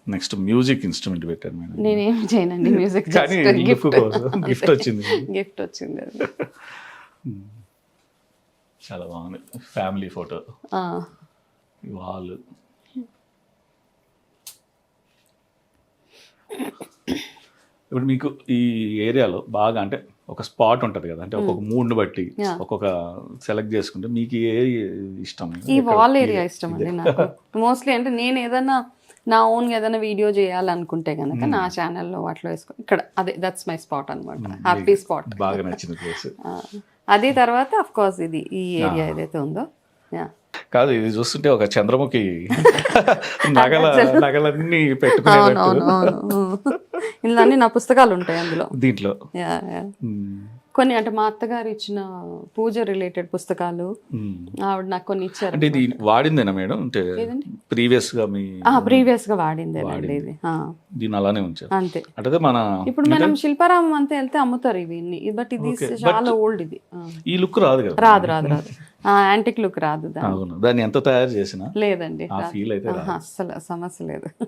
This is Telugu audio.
నెక్స్ట్ మ్యూజిక్ ఇన్స్ట్రుమెంట్ పెట్టారు మేడం. నేనేం చేయనండి మ్యూజిక్, కానీ లుక్ కోసం గిఫ్ట్ వచ్చింది. గిఫ్ట్ వచ్చింది అది. చాలా బాగుంది. Family photo, wall. ఇప్పుడు మీకు ఈ ఏరియాలో బాగా అంటే ఒక స్పాట్ ఉంటుంది కదా, అంటే ఒక్కొక్క మూడ్ని బట్టి ఒక్కొక్క సెలెక్ట్ చేసుకుంటే మీకు ఏ ఇష్టం? ఈ వాల్ ఏరియా ఇష్టం అండి నాకు మోస్ట్లీ. అంటే నేను ఏదైనా నా ఓన్గా ఏదైనా వీడియో చేయాలనుకుంటే కనుక నా ఛానల్లో వాటిలో వేసుకో ఇక్కడ, అదే దట్స్ మై స్పాట్ అనమాట, హ్యాపీ స్పాట్. బాగా నచ్చిన ప్లేస్ అది. తర్వాత అఫ్ కోర్స్ ఇది ఈ ఏరియా ఏదైతే ఉందో. కాదు, ఇది చూస్తుంటే ఒక చంద్రముఖి నగలన్నీ పెట్టుకునేటట్టు. ఇందులో అన్ని నా పుస్తకాలు ఉంటాయి అందులో. దీంట్లో కొన్ని అంటే మా అత్తగారు ఇచ్చిన పూజ రిలేటెడ్ పుస్తకాలు ఆవిడ నాకు కొన్ని ఇచ్చారు. అంటే ఇది వాడిందేనా మేడం? అంటే ప్రీవియస్ గా మీ ప్రీవియస్ గా వాడిందేనండి ఇది. దీని అలానే ఉంచారు అంతే. అంటే మన ఇప్పుడు మనం శిల్పారామం అంతా వెళ్తే అమ్ముతారు ఇవి, బట్ ఇది చాలా ఓల్డ్. ఇది ఈ లుక్ రాదు కదా? రాదు రాదు రాదు, యాంటిక్ లుక్ రాదు. దాన్ని ఎంత తయారు చేసినా లేదండి, ఆ ఫీల్ అయితే అస్సలు సమస్య లేదు.